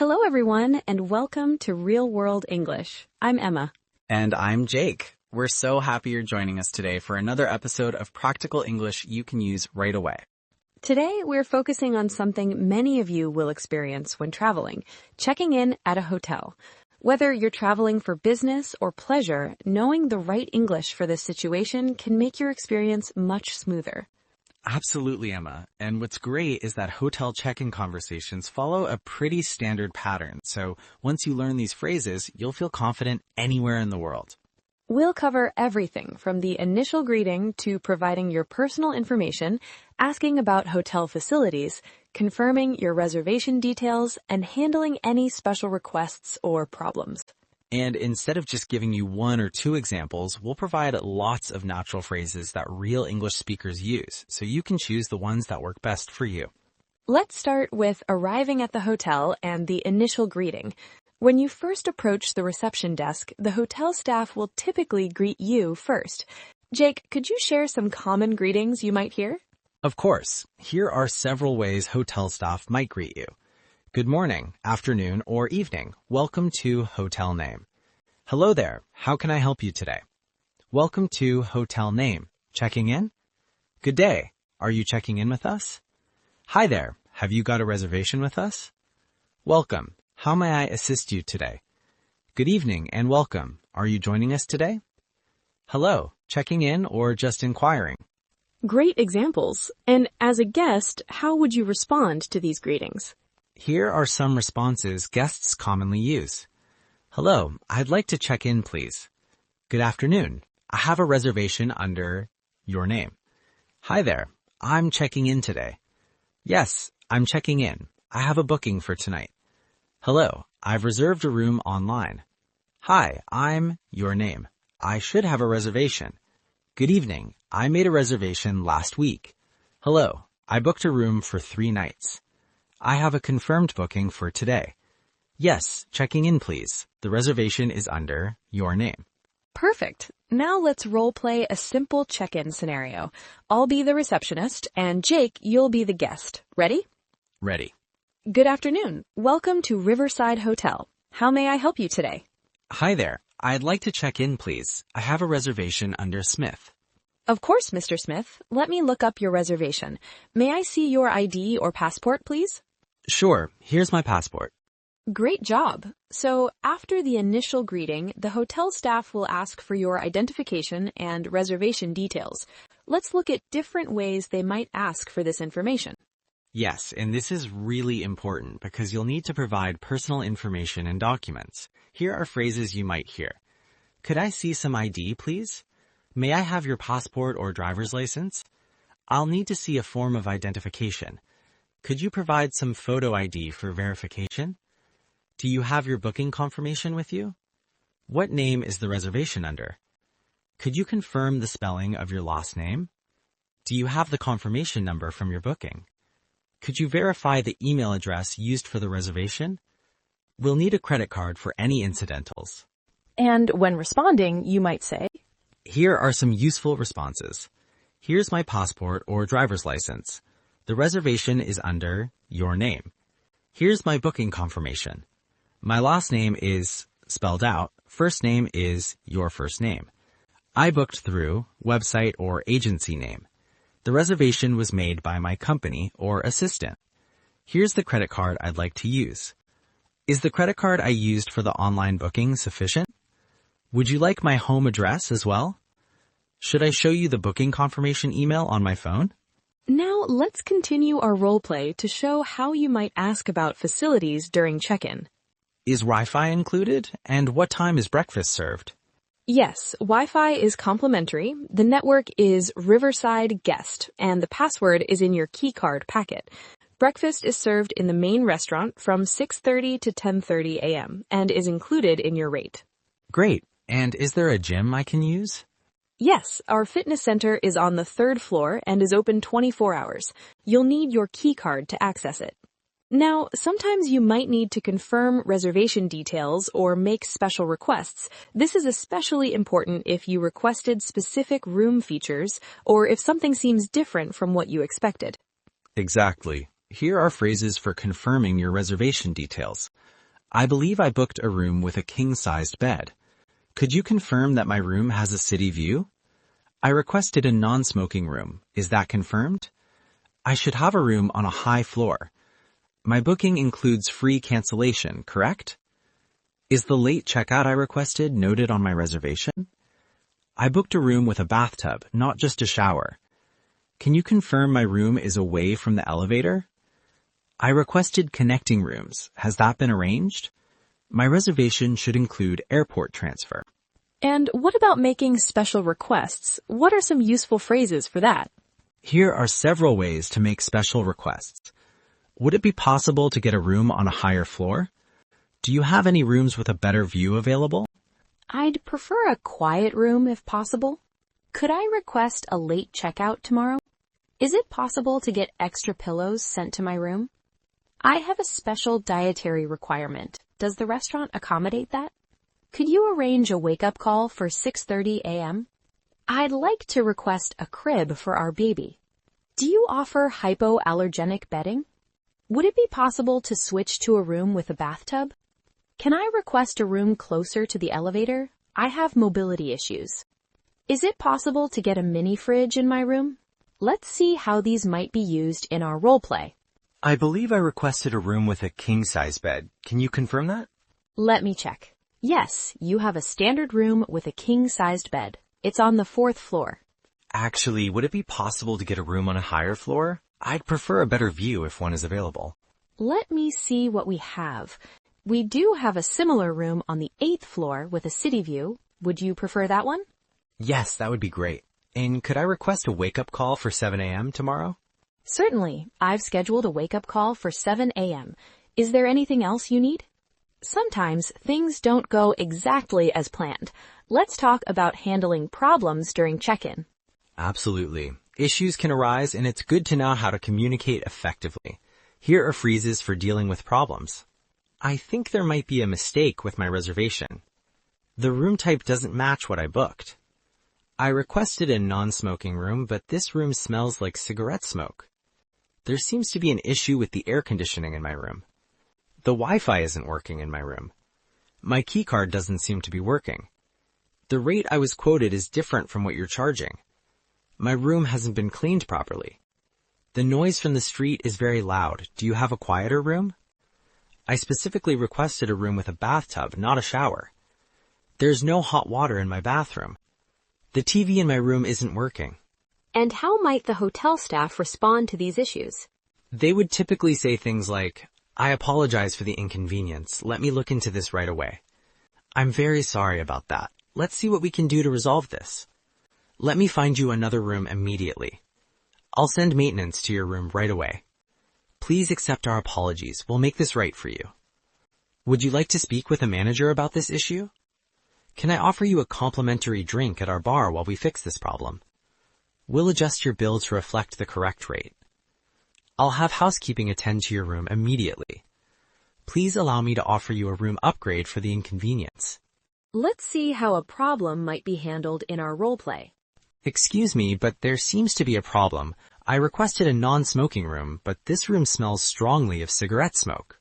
Hello, everyone, and welcome to Real World English. I'm Emma. And I'm Jake. We're so happy you're joining us today for another episode of Practical English you can use right away. Today, we're focusing on something many of you will experience when traveling, checking in at a hotel. Whether you're traveling for business or pleasure, knowing the right English for this situation can make your experience much smoother. Absolutely, Emma. And what's great is that hotel check-in conversations follow a pretty standard pattern. So once you learn these phrases, you'll feel confident anywhere in the world. We'll cover everything from the initial greeting to providing your personal information, asking about hotel facilities, confirming your reservation details, and handling any special requests or problems. And instead of just giving you one or two examples, we'll provide lots of natural phrases that real English speakers use, so you can choose the ones that work best for you. Let's start with arriving at the hotel and the initial greeting. When you first approach the reception desk, the hotel staff will typically greet you first. Jake, could you share some common greetings you might hear? Of course. Here are several ways hotel staff might greet you. Good morning, afternoon, or evening. Welcome to hotel name. Hello there. How can I help you today? Welcome to hotel name. Checking in? Good day. Are you checking in with us? Hi there. Have you got a reservation with us? Welcome. How may I assist you today? Good evening and welcome. Are you joining us today? Hello. Checking in or just inquiring? Great examples. And as a guest, how would you respond to these greetings? Here are some responses guests commonly use. Hello, I'd like to check in, please. Good afternoon. I have a reservation under your name. Hi there. I'm checking in today. Yes, I'm checking in. I have a booking for tonight. Hello, I've reserved a room online. Hi, I'm your name. I should have a reservation. Good evening. I made a reservation last week. Hello, I booked a room for 3 nights. I have a confirmed booking for today. Yes, checking in, please. The reservation is under your name. Perfect. Now let's role play a simple check-in scenario. I'll be the receptionist, and Jake, you'll be the guest. Ready? Ready. Good afternoon. Welcome to Riverside Hotel. How may I help you today? Hi there. I'd like to check in, please. I have a reservation under Smith. Of course, Mr. Smith. Let me look up your reservation. May I see your ID or passport, please? Sure. Here's my passport. Great job. So after the initial greeting, the hotel staff will ask for your identification and reservation details. Let's look at different ways they might ask for this information. Yes, and this is really important because you'll need to provide personal information and documents. Here are phrases you might hear. Could I see some ID, please? May I have your passport or driver's license? I'll need to see a form of identification. Could you provide some photo ID for verification? Do you have your booking confirmation with you? What name is the reservation under? Could you confirm the spelling of your last name? Do you have the confirmation number from your booking? Could you verify the email address used for the reservation? We'll need a credit card for any incidentals. And when responding, you might say, Here are some useful responses. Here's my passport or driver's license. The reservation is under your name. Here's my booking confirmation. My last name is spelled out. First name is your first name. I booked through website or agency name. The reservation was made by my company or assistant. Here's the credit card I'd like to use. Is the credit card I used for the online booking sufficient? Would you like my home address as well? Should I show you the booking confirmation email on my phone? Now let's continue our role play to show how you might ask about facilities during check-in. Is Wi-Fi included? And what time is breakfast served? Yes, Wi-Fi is complimentary. The network is Riverside Guest, and the password is in your keycard packet. Breakfast is served in the main restaurant from 6:30 to 10:30 a.m. and is included in your rate. Great. And is there a gym I can use? Yes, our fitness center is on the 3rd floor and is open 24 hours. You'll need your keycard to access it. Now, sometimes you might need to confirm reservation details or make special requests. This is especially important if you requested specific room features or if something seems different from what you expected. Exactly. Here are phrases for confirming your reservation details. I believe I booked a room with a king-sized bed. Could you confirm that my room has a city view? I requested a non-smoking room. Is that confirmed? I should have a room on a high floor. My booking includes free cancellation, correct? Is the late checkout I requested noted on my reservation? I booked a room with a bathtub, not just a shower. Can you confirm my room is away from the elevator? I requested connecting rooms. Has that been arranged? My reservation should include airport transfer. And what about making special requests? What are some useful phrases for that? Here are several ways to make special requests. Would it be possible to get a room on a higher floor? Do you have any rooms with a better view available? I'd prefer a quiet room if possible. Could I request a late checkout tomorrow? Is it possible to get extra pillows sent to my room? I have a special dietary requirement. Does the restaurant accommodate that? Could you arrange a wake-up call for 6:30 a.m.? I'd like to request a crib for our baby. Do you offer hypoallergenic bedding? Would it be possible to switch to a room with a bathtub? Can I request a room closer to the elevator? I have mobility issues. Is it possible to get a mini fridge in my room? Let's see how these might be used in our role play. I believe I requested a room with a king-size bed. Can you confirm that? Let me check. Yes, you have a standard room with a king-sized bed. It's on the 4th floor. Actually, would it be possible to get a room on a higher floor? I'd prefer a better view if one is available. Let me see what we have. We do have a similar room on the 8th floor with a city view. Would you prefer that one? Yes, that would be great. And could I request a wake-up call for 7 a.m. tomorrow? Certainly. I've scheduled a wake-up call for 7 a.m. Is there anything else you need? Sometimes things don't go exactly as planned. Let's talk about handling problems during check-in. Absolutely. Issues can arise, and it's good to know how to communicate effectively. Here are phrases for dealing with problems. I think there might be a mistake with my reservation. The room type doesn't match what I booked. I requested a non-smoking room, but this room smells like cigarette smoke. There seems to be an issue with the air conditioning in my room. The Wi-Fi isn't working in my room. My keycard doesn't seem to be working. The rate I was quoted is different from what you're charging. My room hasn't been cleaned properly. The noise from the street is very loud. Do you have a quieter room? I specifically requested a room with a bathtub, not a shower. There's no hot water in my bathroom. The TV in my room isn't working. And how might the hotel staff respond to these issues? They would typically say things like, I apologize for the inconvenience. Let me look into this right away. I'm very sorry about that. Let's see what we can do to resolve this. Let me find you another room immediately. I'll send maintenance to your room right away. Please accept our apologies. We'll make this right for you. Would you like to speak with a manager about this issue? Can I offer you a complimentary drink at our bar while we fix this problem? We'll adjust your bill to reflect the correct rate. I'll have housekeeping attend to your room immediately. Please allow me to offer you a room upgrade for the inconvenience. Let's see how a problem might be handled in our role play. Excuse me, but there seems to be a problem. I requested a non-smoking room, but this room smells strongly of cigarette smoke.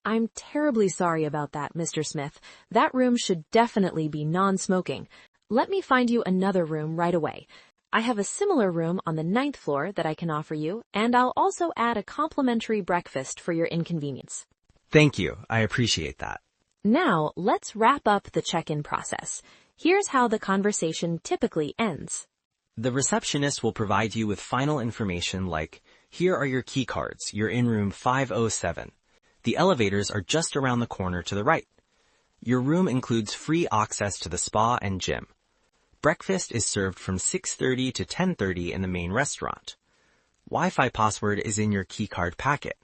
I'm terribly sorry about that, Mr. Smith. That room should definitely be non-smoking. Let me find you another room right away. I have a similar room on the 9th floor that I can offer you, and I'll also add a complimentary breakfast for your inconvenience. Thank you. I appreciate that. Now, let's wrap up the check-in process. Here's how the conversation typically ends. The receptionist will provide you with final information like, here are your key cards. You're in room 507. The elevators are just around the corner to the right. Your room includes free access to the spa and gym. Breakfast is served from 6:30 to 10:30 in the main restaurant. Wi-Fi password is in your keycard packet.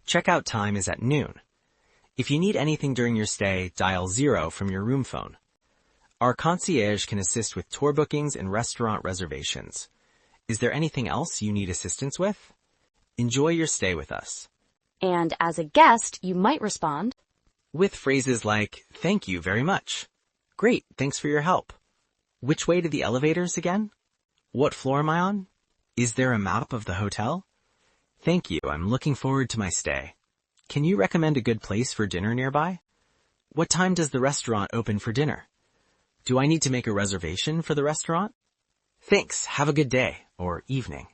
Checkout time is at noon. If you need anything during your stay, dial 0 from your room phone. Our concierge can assist with tour bookings and restaurant reservations. Is there anything else you need assistance with? Enjoy your stay with us. And as a guest, you might respond with phrases like, thank you very much. Great, thanks for your help. Which way to the elevators again? What floor am I on? Is there a map of the hotel? Thank you, I'm looking forward to my stay. Can you recommend a good place for dinner nearby? What time does the restaurant open for dinner? Do I need to make a reservation for the restaurant? Thanks, have a good day, or evening.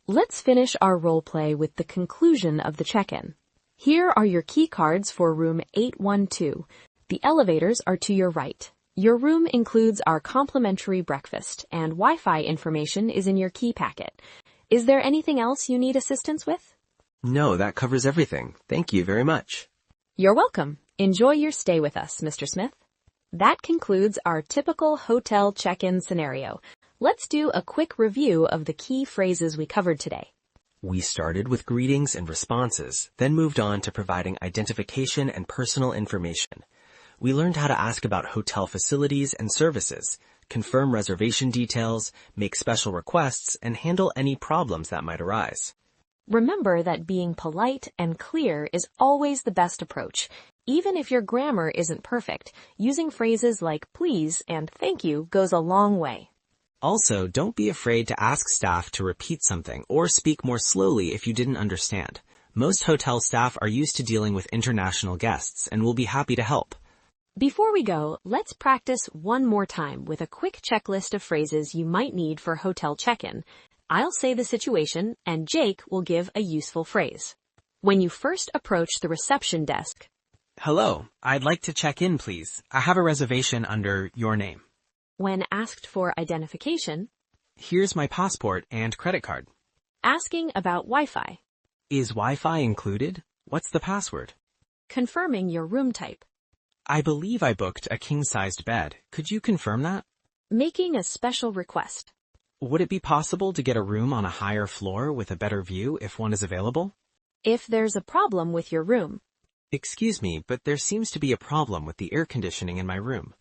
Let's finish our role play with the conclusion of the check-in. Here are your key cards for room 812. The elevators are to your right. Your room includes our complimentary breakfast, and Wi-Fi information is in your key packet. Is there anything else you need assistance with? No, that covers everything. Thank you very much. You're welcome. Enjoy your stay with us, Mr. Smith. That concludes our typical hotel check-in scenario. Let's do a quick review of the key phrases we covered today. We started with greetings and responses, then moved on to providing identification and personal information. We learned how to ask about hotel facilities and services, confirm reservation details, make special requests, and handle any problems that might arise. Remember that being polite and clear is always the best approach. Even if your grammar isn't perfect, using phrases like please and thank you goes a long way. Also, don't be afraid to ask staff to repeat something or speak more slowly if you didn't understand. Most hotel staff are used to dealing with international guests and will be happy to help. Before we go, let's practice one more time with a quick checklist of phrases you might need for hotel check-in. I'll say the situation, and Jake will give a useful phrase. When you first approach the reception desk, Hello, I'd like to check in, please. I have a reservation under your name. when asked for identification, Here's my passport and credit card. asking about Wi-Fi, Is Wi-Fi included? What's the password? confirming your room type, I believe I booked a king-sized bed. Could you confirm that? making a special request, Would it be possible to get a room on a higher floor with a better view if one is available? if there's a problem with your room. Excuse me, but there seems to be a problem with the air conditioning in my room.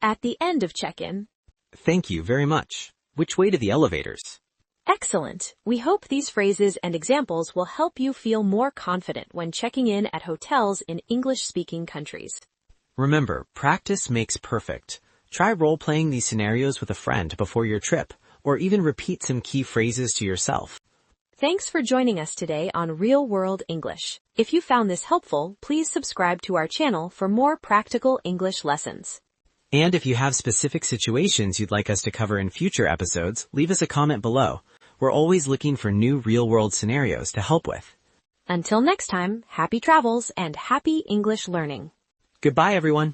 At the end of check-in, Thank you very much. Which way to the elevators? excellent. We hope these phrases and examples will help you feel more confident when checking in at hotels in English-speaking countries. Remember, practice makes perfect. Try role-playing these scenarios with a friend before your trip, or even repeat some key phrases to yourself. Thanks for joining us today on Real World English. If you found this helpful, please subscribe to our channel for more practical English lessons. And if you have specific situations you'd like us to cover in future episodes, leave us a comment below. We're always looking for new real-world scenarios to help with. Until next time, happy travels and happy English learning. Goodbye, everyone.